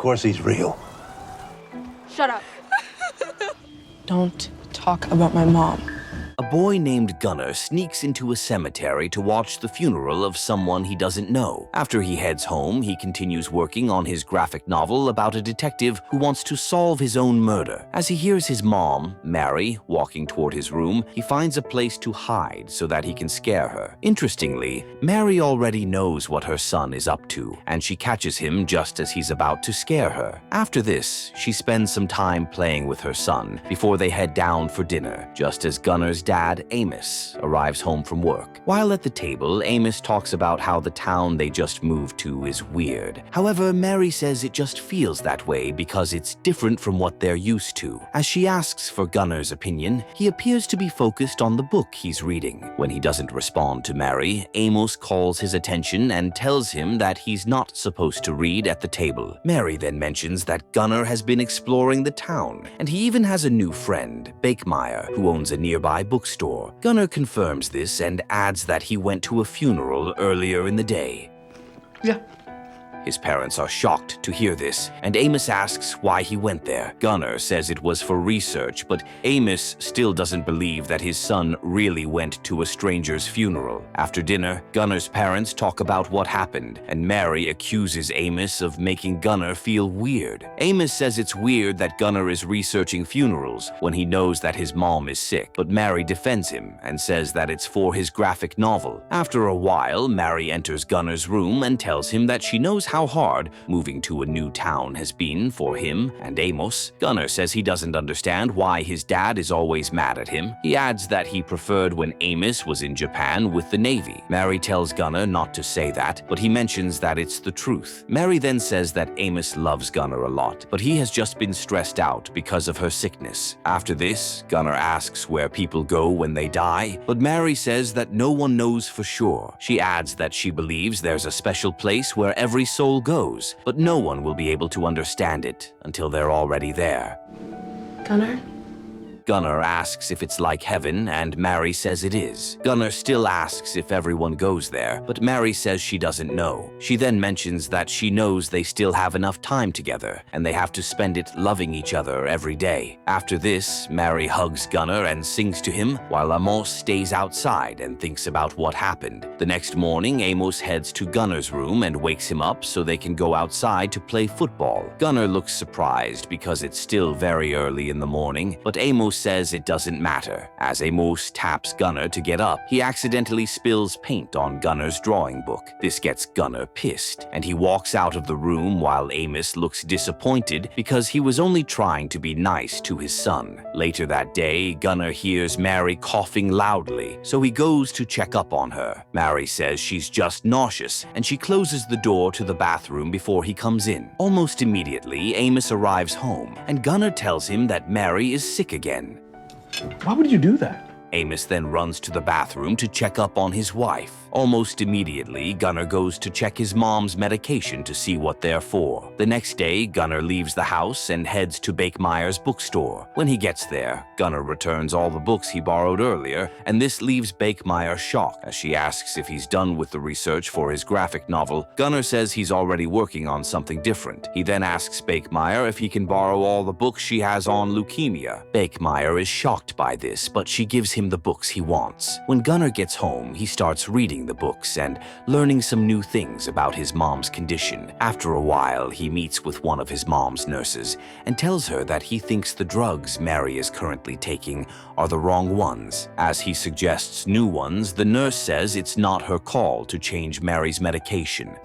course he's real. Shut up. Don't talk about my mom. A boy named Gunnar sneaks into a cemetery to watch the funeral of someone he doesn't know. After he heads home, he continues working on his graphic novel about a detective who wants to solve his own murder. As he hears his mom, Mary, walking toward his room, he finds a place to hide so that he can scare her. Interestingly, Mary already knows what her son is up to, and she catches him just as he's about to scare her. After this, she spends some time playing with her son before they head down for dinner, just as Gunnar's dad, Amos, arrives home from work. While at the table, Amos talks about how the town they just moved to is weird. However, Mary says it just feels that way because it's different from what they're used to. As she asks for Gunnar's opinion, he appears to be focused on the book he's reading. When he doesn't respond to Mary, Amos calls his attention and tells him that he's not supposed to read at the table. Mary then mentions that Gunnar has been exploring the town, and he even has a new friend, Bakemeyer, who owns a nearby bookstore. Gunnar confirms this and adds that he went to a funeral earlier in the day. Yeah. His parents are shocked to hear this, and Amos asks why he went there. Gunnar says it was for research, but Amos still doesn't believe that his son really went to a stranger's funeral. After dinner, Gunnar's parents talk about what happened, and Mary accuses Amos of making Gunnar feel weird. Amos says it's weird that Gunnar is researching funerals when he knows that his mom is sick, but Mary defends him and says that it's for his graphic novel. After a while, Mary enters Gunnar's room and tells him that she knows how hard moving to a new town has been for him and Amos. Gunnar says he doesn't understand why his dad is always mad at him. He adds that he preferred when Amos was in Japan with the Navy. Mary tells Gunnar not to say that, but he mentions that it's the truth. Mary then says that Amos loves Gunnar a lot, but he has just been stressed out because of her sickness. After this, Gunnar asks where people go when they die, but Mary says that no one knows for sure. She adds that she believes there's a special place where every soul goes, but no one will be able to understand it until they're already there. Gunnar? Gunnar asks if it's like heaven, and Mary says it is. Gunnar still asks if everyone goes there, but Mary says she doesn't know. She then mentions that she knows they still have enough time together, and they have to spend it loving each other every day. After this, Mary hugs Gunnar and sings to him, while Amos stays outside and thinks about what happened. The next morning, Amos heads to Gunnar's room and wakes him up so they can go outside to play football. Gunnar looks surprised because it's still very early in the morning, but Amos says it doesn't matter. As Amos taps Gunnar to get up, he accidentally spills paint on Gunnar's drawing book. This gets Gunnar pissed, and he walks out of the room while Amos looks disappointed because he was only trying to be nice to his son. Later that day, Gunnar hears Mary coughing loudly, so he goes to check up on her. Mary says she's just nauseous, and she closes the door to the bathroom before he comes in. Almost immediately, Amos arrives home, and Gunnar tells him that Mary is sick again. Why would you do that? Amos then runs to the bathroom to check up on his wife. Almost immediately, Gunnar goes to check his mom's medication to see what they're for. The next day, Gunnar leaves the house and heads to Bakemeyer's bookstore. When he gets there, Gunnar returns all the books he borrowed earlier, and this leaves Bakemeyer shocked. As she asks if he's done with the research for his graphic novel, Gunnar says he's already working on something different. He then asks Bakemeyer if he can borrow all the books she has on leukemia. Bakemeyer is shocked by this, but she gives him the books he wants. When Gunnar gets home, he starts reading the books and learning some new things about his mom's condition. After a while, he meets with one of his mom's nurses and tells her that he thinks the drugs Mary is currently taking are the wrong ones. As he suggests new ones, the nurse says it's not her call to change Mary's medication.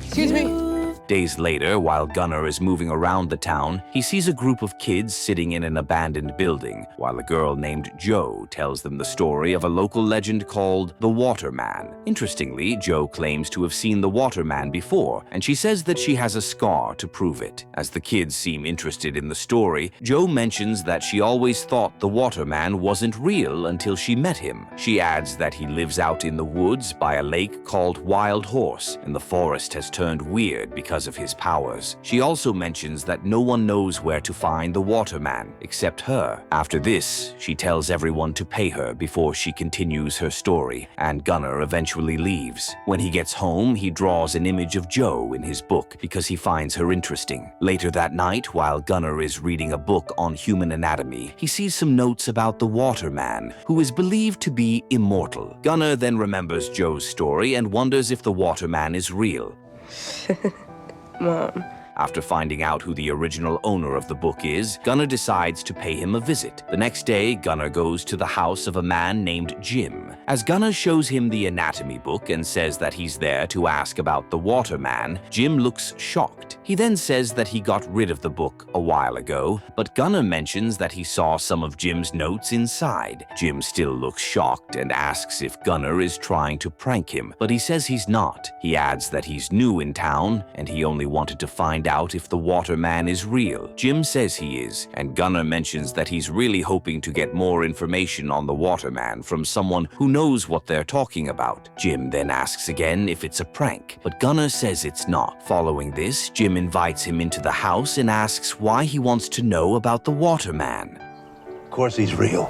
Excuse me? Days later, while Gunnar is moving around the town, he sees a group of kids sitting in an abandoned building, while a girl named Jo tells them the story of a local legend called the Waterman. Interestingly, Jo claims to have seen the Waterman before, and she says that she has a scar to prove it. As the kids seem interested in the story, Jo mentions that she always thought the Waterman wasn't real until she met him. She adds that he lives out in the woods by a lake called Wild Horse, and the forest has turned weird because because of his powers. She also mentions that no one knows where to find the waterman except her. After this, she tells everyone to pay her before she continues her story, and Gunnar eventually leaves. When he gets home, he draws an image of Joe in his book because he finds her interesting. Later that night, while Gunnar is reading a book on human anatomy, he sees some notes about the waterman, who is believed to be immortal. Gunnar then remembers Joe's story and wonders if the waterman is real. Mom. After finding out who the original owner of the book is, Gunnar decides to pay him a visit. The next day, Gunnar goes to the house of a man named Jim. As Gunnar shows him the anatomy book and says that he's there to ask about the waterman, Jim looks shocked. He then says that he got rid of the book a while ago, but Gunnar mentions that he saw some of Jim's notes inside. Jim still looks shocked and asks if Gunnar is trying to prank him, but he says he's not. He adds that he's new in town and he only wanted to find out if the waterman is real. Jim says he is, and Gunnar mentions that he's really hoping to get more information on the waterman from someone who knows what they're talking about. Jim then asks again if it's a prank, but Gunnar says it's not. Following this, Jim invites him into the house and asks why he wants to know about the waterman. Of course he's real.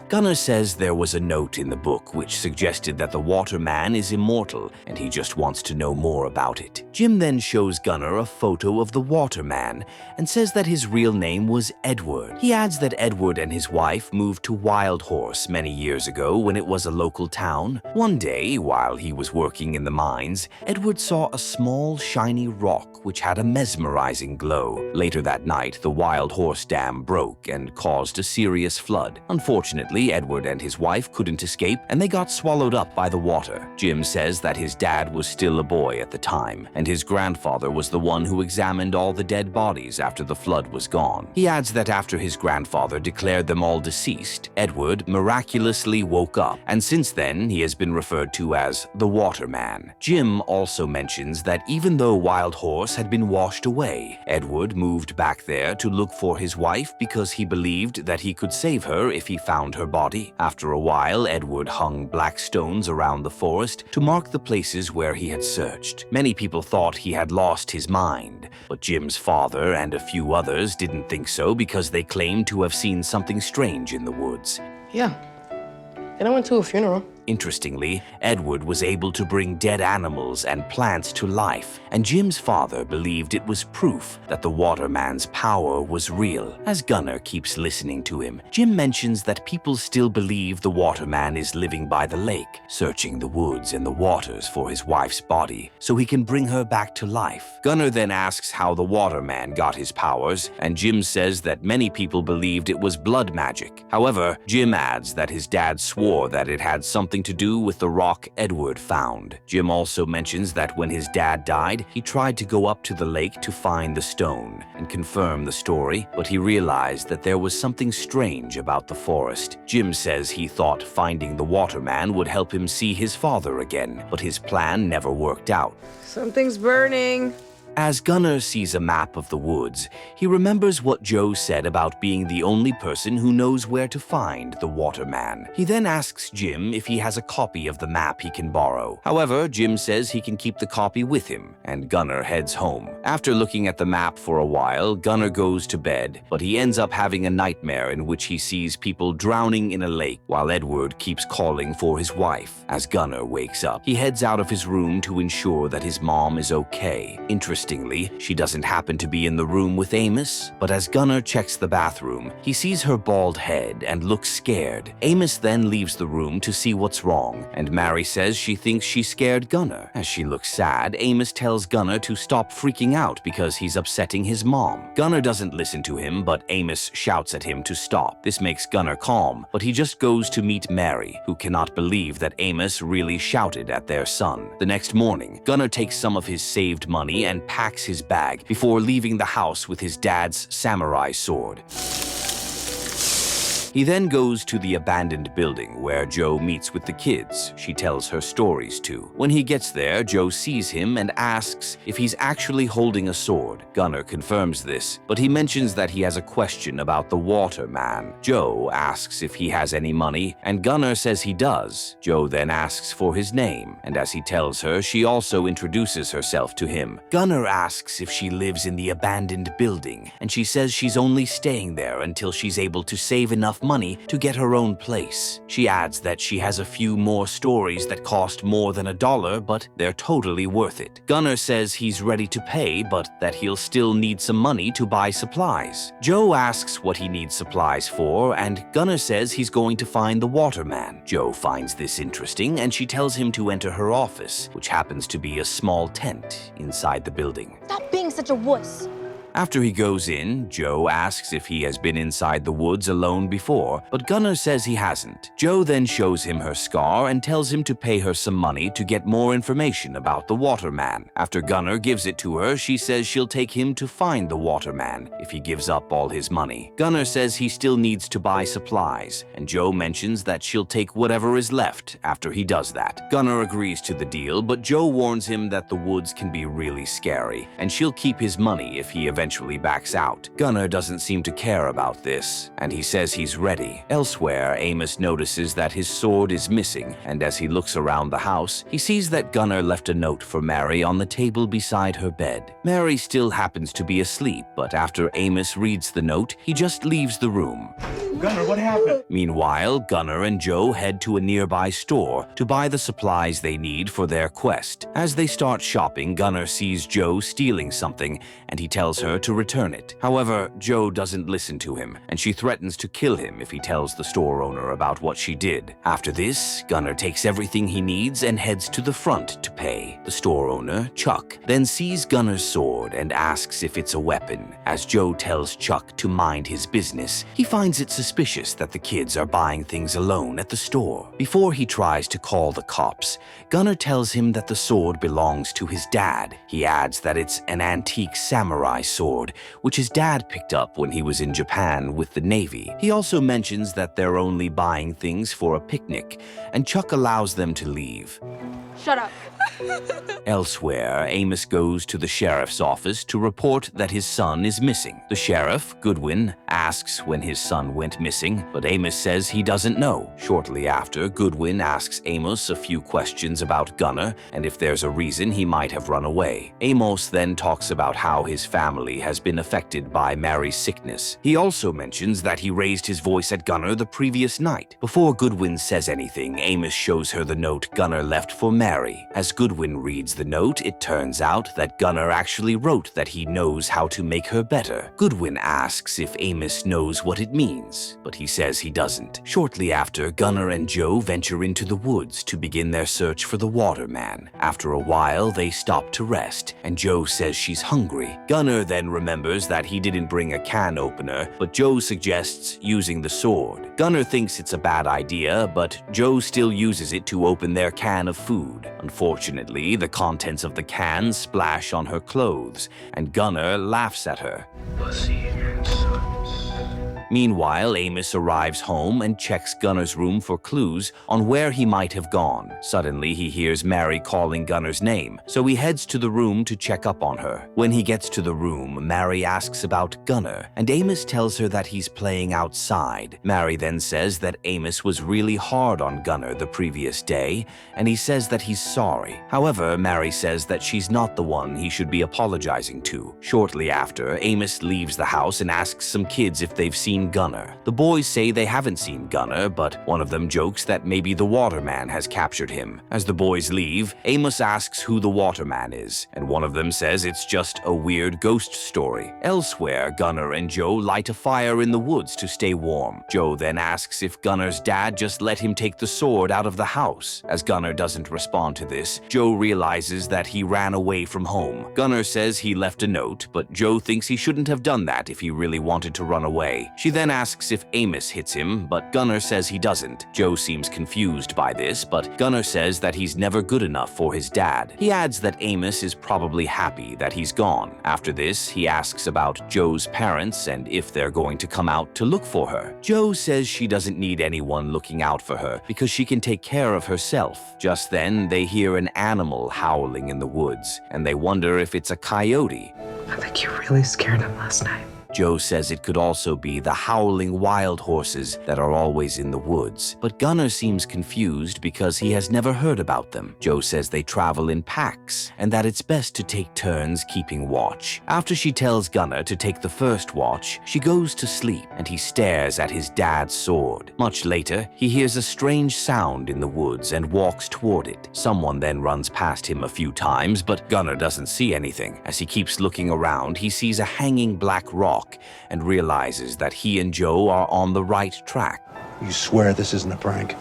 Gunnar says there was a note in the book which suggested that the waterman is immortal and he just wants to know more about it. Jim then shows Gunnar a photo of the waterman and says that his real name was Edward. He adds that Edward and his wife moved to Wild Horse many years ago when it was a local town. One day, while he was working in the mines, Edward saw a small, shiny rock which had a mesmerizing glow. Later that night, the Wild Horse Dam broke and caused a serious flood. Unfortunately, Edward and his wife couldn't escape and they got swallowed up by the water. Jim says that his dad was still a boy at the time, and his grandfather was the one who examined all the dead bodies after the flood was gone. He adds that after his grandfather declared them all deceased, Edward miraculously woke up, and since then he has been referred to as the Waterman. Jim also mentions that even though Wild Horse had been washed away, Edward moved back there to look for his wife because he believed that he could save her if he found her body. After a while, Edward hung black stones around the forest to mark the places where he had searched. Many people thought he had lost his mind, but Jim's father and a few others didn't think so because they claimed to have seen something strange in the woods. Yeah. And I went to a funeral. Interestingly, Edward was able to bring dead animals and plants to life, and Jim's father believed it was proof that the waterman's power was real. As Gunnar keeps listening to him, Jim mentions that people still believe the waterman is living by the lake, searching the woods and the waters for his wife's body so he can bring her back to life. Gunnar then asks how the waterman got his powers, and Jim says that many people believed it was blood magic. However, Jim adds that his dad swore that it had something to do with the rock Edward found. Jim also mentions that when his dad died, he tried to go up to the lake to find the stone and confirm the story, but he realized that there was something strange about the forest. Jim says he thought finding the waterman would help him see his father again, but his plan never worked out. Something's burning. As Gunnar sees a map of the woods, he remembers what Joe said about being the only person who knows where to find the waterman. He then asks Jim if he has a copy of the map he can borrow. However, Jim says he can keep the copy with him, and Gunnar heads home. After looking at the map for a while, Gunnar goes to bed, but he ends up having a nightmare in which he sees people drowning in a lake while Edward keeps calling for his wife. As Gunnar wakes up, he heads out of his room to ensure that his mom is okay. Interestingly, she doesn't happen to be in the room with Amos, but as Gunnar checks the bathroom, he sees her bald head and looks scared. Amos then leaves the room to see what's wrong, and Mary says she thinks she scared Gunnar. As she looks sad, Amos tells Gunnar to stop freaking out because he's upsetting his mom. Gunnar doesn't listen to him, but Amos shouts at him to stop. This makes Gunnar calm, but he just goes to meet Mary, who cannot believe that Amos really shouted at their son. The next morning, Gunnar takes some of his saved money and packs his bag before leaving the house with his dad's samurai sword. He then goes to the abandoned building where Joe meets with the kids she tells her stories to. When he gets there, Joe sees him and asks if he's actually holding a sword. Gunnar confirms this, but he mentions that he has a question about the waterman. Joe asks if he has any money, and Gunnar says he does. Joe then asks for his name, and as he tells her, she also introduces herself to him. Gunnar asks if she lives in the abandoned building, and she says she's only staying there until she's able to save enough money to get her own place. She adds that she has a few more stories that cost more than $1, but they're totally worth it. Gunnar says he's ready to pay, but that he'll still need some money to buy supplies. Joe asks what he needs supplies for, and Gunnar says he's going to find the waterman. Joe finds this interesting, and she tells him to enter her office, which happens to be a small tent inside the building. Stop being such a wuss. After he goes in, Joe asks if he has been inside the woods alone before, but Gunnar says he hasn't. Joe then shows him her scar and tells him to pay her some money to get more information about the waterman. After Gunnar gives it to her, she says she'll take him to find the waterman if he gives up all his money. Gunnar says he still needs to buy supplies, and Joe mentions that she'll take whatever is left after he does that. Gunnar agrees to the deal, but Joe warns him that the woods can be really scary, and she'll keep his money if he eventually backs out. Gunnar doesn't seem to care about this, and he says he's ready. Elsewhere, Amos notices that his sword is missing, and as he looks around the house, he sees that Gunnar left a note for Mary on the table beside her bed. Mary still happens to be asleep, but after Amos reads the note, he just leaves the room. Gunnar, what happened? Meanwhile, Gunnar and Joe head to a nearby store to buy the supplies they need for their quest. As they start shopping, Gunnar sees Joe stealing something, and he tells her to return it. However, Joe doesn't listen to him, and she threatens to kill him if he tells the store owner about what she did. After this, Gunnar takes everything he needs and heads to the front to pay. The store owner, Chuck, then sees Gunnar's sword and asks if it's a weapon. As Joe tells Chuck to mind his business, he finds it suspicious that the kids are buying things alone at the store. Before he tries to call the cops, Gunnar tells him that the sword belongs to his dad. He adds that it's an antique samurai sword, which his dad picked up when he was in Japan with the Navy. He also mentions that they're only buying things for a picnic, and Chuck allows them to leave. Shut up. Elsewhere, Amos goes to the sheriff's office to report that his son is missing. The sheriff, Goodwin, asks when his son went missing, but Amos says he doesn't know. Shortly after, Goodwin asks Amos a few questions about Gunnar and if there's a reason he might have run away. Amos then talks about how his family has been affected by Mary's sickness. He also mentions that he raised his voice at Gunnar the previous night. Before Goodwin says anything, Amos shows her the note Gunnar left for Mary. As Goodwin reads the note, it turns out that Gunnar actually wrote that he knows how to make her better. Goodwin asks if Amos knows what it means, but he says he doesn't. Shortly after, Gunnar and Joe venture into the woods to begin their search for the waterman. After a while, they stop to rest, and Joe says she's hungry. Gunnar then remembers that he didn't bring a can opener, but Joe suggests using the sword. Gunnar thinks it's a bad idea, but Joe still uses it to open their can of food. Unfortunately, the contents of the can splash on her clothes, and Gunnar laughs at her. Meanwhile, Amos arrives home and checks Gunnar's room for clues on where he might have gone. Suddenly, he hears Mary calling Gunnar's name, so he heads to the room to check up on her. When he gets to the room, Mary asks about Gunnar, and Amos tells her that he's playing outside. Mary then says that Amos was really hard on Gunnar the previous day, and he says that he's sorry. However, Mary says that she's not the one he should be apologizing to. Shortly after, Amos leaves the house and asks some kids if they've seen Gunnar. The boys say they haven't seen Gunnar, but one of them jokes that maybe the waterman has captured him. As the boys leave, Amos asks who the waterman is, and one of them says it's just a weird ghost story. Elsewhere, Gunnar and Joe light a fire in the woods to stay warm. Joe then asks if Gunnar's dad just let him take the sword out of the house. As Gunnar doesn't respond to this, Joe realizes that he ran away from home. Gunnar says he left a note, but Joe thinks he shouldn't have done that if he really wanted to run away. She She then asks if Amos hits him, but Gunnar says he doesn't. Joe seems confused by this, but Gunnar says that he's never good enough for his dad. He adds that Amos is probably happy that he's gone. After this, he asks about Joe's parents and if they're going to come out to look for her. Joe says she doesn't need anyone looking out for her because she can take care of herself. Just then, they hear an animal howling in the woods, and they wonder if it's a coyote. I think you really scared him last night. Joe says it could also be the howling wild horses that are always in the woods, but Gunnar seems confused because he has never heard about them. Joe says they travel in packs and that it's best to take turns keeping watch. After she tells Gunnar to take the first watch, she goes to sleep and he stares at his dad's sword. Much later, he hears a strange sound in the woods and walks toward it. Someone then runs past him a few times, but Gunnar doesn't see anything. As he keeps looking around, he sees a hanging black rock and realizes that he and Joe are on the right track. You swear this isn't a prank?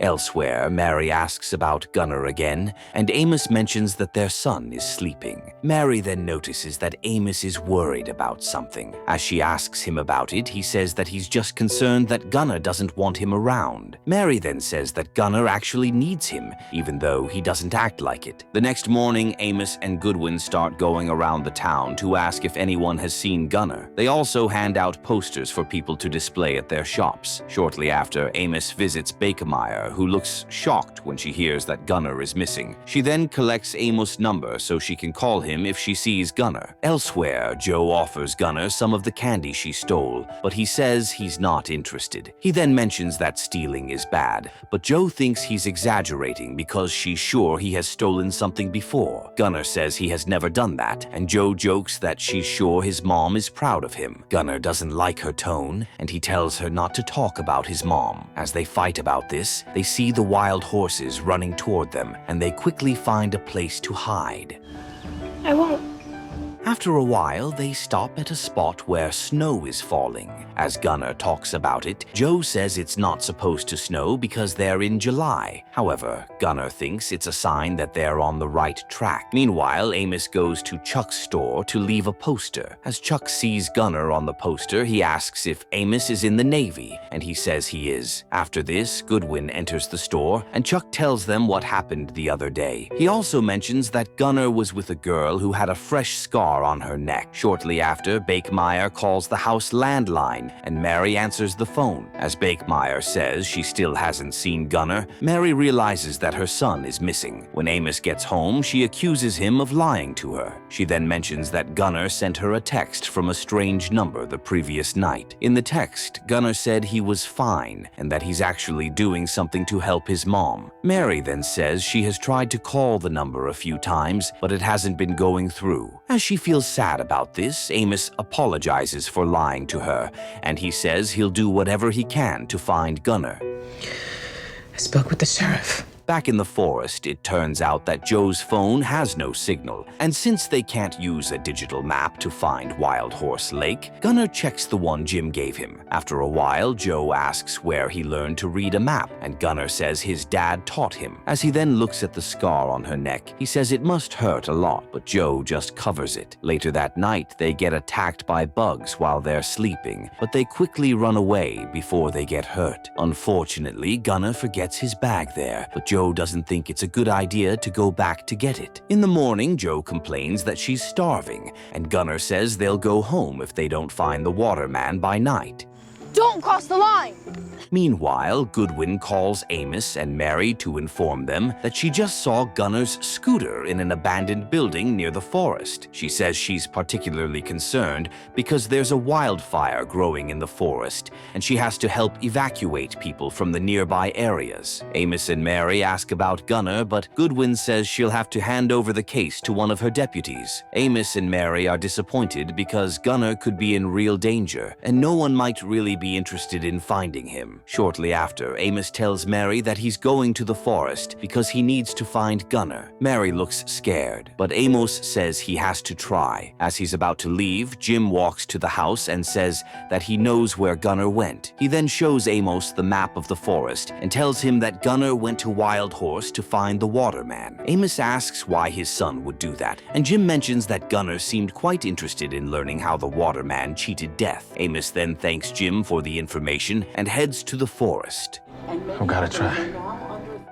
Elsewhere, Mary asks about Gunnar again, and Amos mentions that their son is sleeping. Mary then notices that Amos is worried about something. As she asks him about it, he says that he's just concerned that Gunnar doesn't want him around. Mary then says that Gunnar actually needs him, even though he doesn't act like it. The next morning, Amos and Goodwin start going around the town to ask if anyone has seen Gunnar. They also hand out posters for people to display at their shops. Shortly after, Amos visits Bakemeyer, who looks shocked when she hears that Gunnar is missing. She then collects Amos' number so she can call him if she sees Gunnar. Elsewhere, Joe offers Gunnar some of the candy she stole, but he says he's not interested. He then mentions that stealing is bad, but Joe thinks he's exaggerating because she's sure he has stolen something before. Gunnar says he has never done that, and Joe jokes that she's sure his mom is proud of him. Gunnar doesn't like her tone, and he tells her not to talk about his mom. As they fight about this, they see the wild horses running toward them, and they quickly find a place to hide. I won't. After a while, they stop at a spot where snow is falling. As Gunnar talks about it, Joe says it's not supposed to snow because they're in July. However, Gunnar thinks it's a sign that they're on the right track. Meanwhile, Amos goes to Chuck's store to leave a poster. As Chuck sees Gunnar on the poster, he asks if Amos is in the Navy, and he says he is. After this, Goodwin enters the store, and Chuck tells them what happened the other day. He also mentions that Gunnar was with a girl who had a fresh scar on her neck. Shortly after, Bakemeyer calls the house landline, and Mary answers the phone. As Bakemeyer says she still hasn't seen Gunnar, Mary realizes that her son is missing. When Amos gets home, she accuses him of lying to her. She then mentions that Gunnar sent her a text from a strange number the previous night. In the text, Gunnar said he was fine and that he's actually doing something to help his mom. Mary then says she has tried to call the number a few times, but it hasn't been going through. As she feels sad about this, Amos apologizes for lying to her, and he says he'll do whatever he can to find Gunnar. I spoke with the sheriff. Back in the forest, it turns out that Joe's phone has no signal, and since they can't use a digital map to find Wild Horse Lake, Gunnar checks the one Jim gave him. After a while, Joe asks where he learned to read a map, and Gunnar says his dad taught him. As he then looks at the scar on her neck, he says it must hurt a lot, but Joe just covers it. Later that night, they get attacked by bugs while they're sleeping, but they quickly run away before they get hurt. Unfortunately, Gunnar forgets his bag there, but Joe doesn't think it's a good idea to go back to get it. In the morning, Joe complains that she's starving, and Gunnar says they'll go home if they don't find the waterman by night. Don't cross the line! Meanwhile, Goodwin calls Amos and Mary to inform them that she just saw Gunnar's scooter in an abandoned building near the forest. She says she's particularly concerned because there's a wildfire growing in the forest, and she has to help evacuate people from the nearby areas. Amos and Mary ask about Gunnar, but Goodwin says she'll have to hand over the case to one of her deputies. Amos and Mary are disappointed because Gunnar could be in real danger, and no one might really be interested in finding him. Shortly after, Amos tells Mary that he's going to the forest because he needs to find Gunnar. Mary looks scared, but Amos says he has to try. As he's about to leave, Jim walks to the house and says that he knows where Gunnar went. He then shows Amos the map of the forest and tells him that Gunnar went to Wild Horse to find the waterman. Amos asks why his son would do that, and Jim mentions that Gunnar seemed quite interested in learning how the waterman cheated death. Amos then thanks Jim for the information and heads to the forest. I've got to try.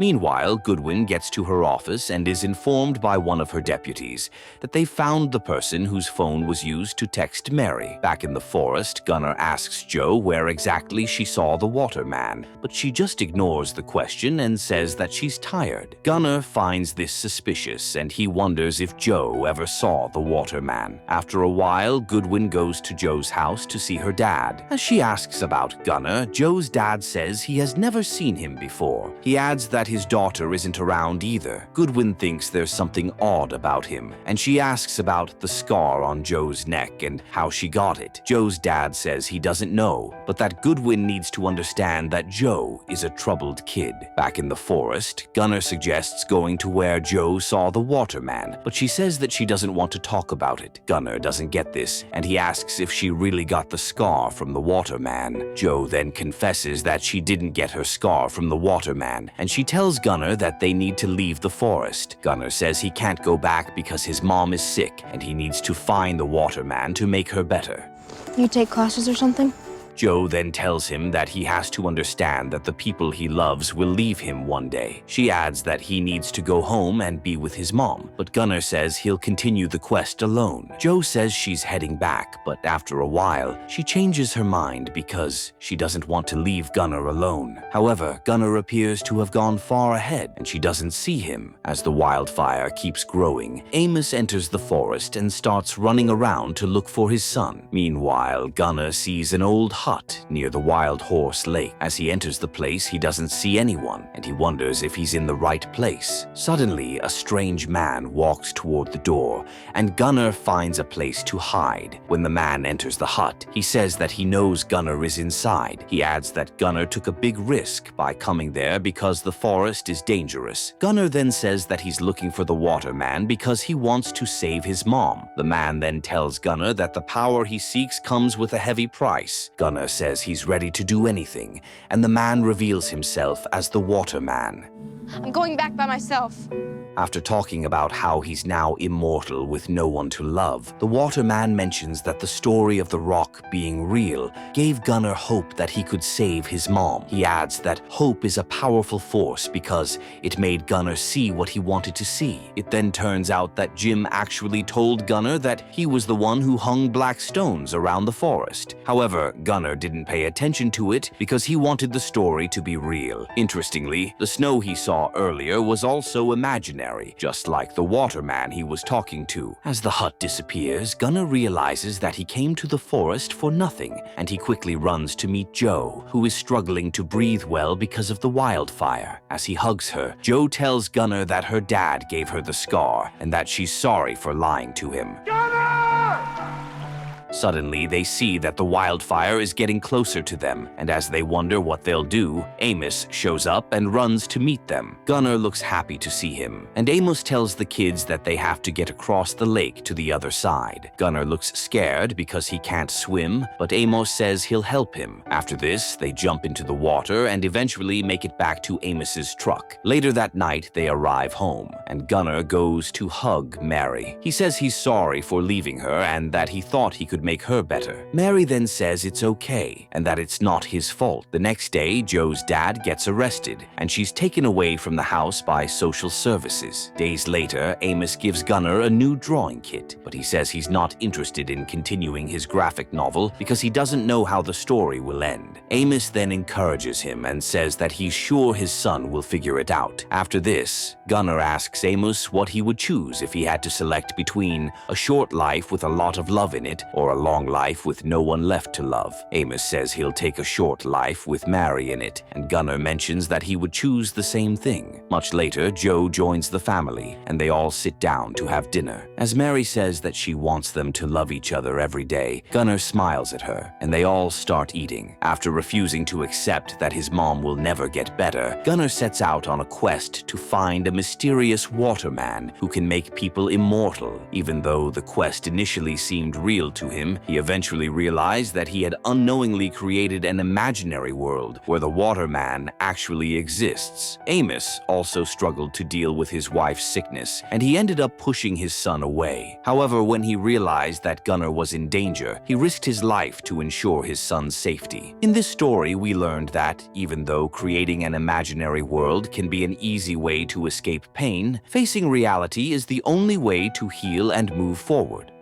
Meanwhile, Goodwin gets to her office and is informed by one of her deputies that they found the person whose phone was used to text Mary. Back in the forest, Gunnar asks Jo where exactly she saw the waterman, but she just ignores the question and says that she's tired. Gunnar finds this suspicious and he wonders if Jo ever saw the waterman. After a while, Goodwin goes to Jo's house to see her dad. As she asks about Gunnar, Jo's dad says he has never seen him before. He adds that his daughter isn't around either. Goodwin thinks there's something odd about him, and she asks about the scar on Jo's neck and how she got it. Jo's dad says he doesn't know, but that Goodwin needs to understand that Jo is a troubled kid. Back in the forest, Gunnar suggests going to where Jo saw the waterman, but she says that she doesn't want to talk about it. Gunnar doesn't get this, and he asks if she really got the scar from the waterman. Jo then confesses that she didn't get her scar from the waterman, and she tells Gunnar that they need to leave the forest. Gunnar says he can't go back because his mom is sick and he needs to find the waterman to make her better. You take classes or something? Jo then tells him that he has to understand that the people he loves will leave him one day. She adds that he needs to go home and be with his mom, but Gunnar says he'll continue the quest alone. Jo says she's heading back, but after a while, she changes her mind because she doesn't want to leave Gunnar alone. However, Gunnar appears to have gone far ahead and she doesn't see him. As the wildfire keeps growing, Amos enters the forest and starts running around to look for his son. Meanwhile, Gunnar sees an old hut near the Wild Horse Lake. As he enters the place, he doesn't see anyone, and he wonders if he's in the right place. Suddenly, a strange man walks toward the door, and Gunnar finds a place to hide. When the man enters the hut, he says that he knows Gunnar is inside. He adds that Gunnar took a big risk by coming there because the forest is dangerous. Gunnar then says that he's looking for the waterman because he wants to save his mom. The man then tells Gunnar that the power he seeks comes with a heavy price. Gunnar says he's ready to do anything, and the man reveals himself as the waterman. I'm going back by myself. After talking about how he's now immortal with no one to love, the waterman mentions that the story of the rock being real gave Gunnar hope that he could save his mom. He adds that hope is a powerful force because it made Gunnar see what he wanted to see. It then turns out that Jim actually told Gunnar that he was the one who hung black stones around the forest. However, Gunnar didn't pay attention to it because he wanted the story to be real. Interestingly, the snow he saw earlier was also imaginary, just like the waterman he was talking to. As the hut disappears, Gunnar realizes that he came to the forest for nothing, and he quickly runs to meet Jo, who is struggling to breathe well because of the wildfire. As he hugs her, Jo tells Gunnar that her dad gave her the scar and that she's sorry for lying to him. Suddenly, they see that the wildfire is getting closer to them, and as they wonder what they'll do, Amos shows up and runs to meet them. Gunnar looks happy to see him, and Amos tells the kids that they have to get across the lake to the other side. Gunnar looks scared because he can't swim, but Amos says he'll help him. After this, they jump into the water and eventually make it back to Amos's truck. Later that night, they arrive home, and Gunnar goes to hug Mary. He says he's sorry for leaving her and that he thought he could make her better. Mary then says it's okay and that it's not his fault. The next day, Jo's dad gets arrested and she's taken away from the house by social services. Days later, Amos gives Gunnar a new drawing kit, but he says he's not interested in continuing his graphic novel because he doesn't know how the story will end. Amos then encourages him and says that he's sure his son will figure it out. After this, Gunnar asks Amos what he would choose if he had to select between a short life with a lot of love in it or a long life with no one left to love. Amos says he'll take a short life with Mary in it, and Gunnar mentions that he would choose the same thing. Much later, Jo joins the family, and they all sit down to have dinner. As Mary says that she wants them to love each other every day, Gunnar smiles at her, and they all start eating. After refusing to accept that his mom will never get better, Gunnar sets out on a quest to find a mysterious waterman who can make people immortal. Even though the quest initially seemed real to him, him, he eventually realized that he had unknowingly created an imaginary world where the waterman actually exists. Amos also struggled to deal with his wife's sickness, and he ended up pushing his son away. However, when he realized that Gunnar was in danger, he risked his life to ensure his son's safety. In this story, we learned that, even though creating an imaginary world can be an easy way to escape pain, facing reality is the only way to heal and move forward.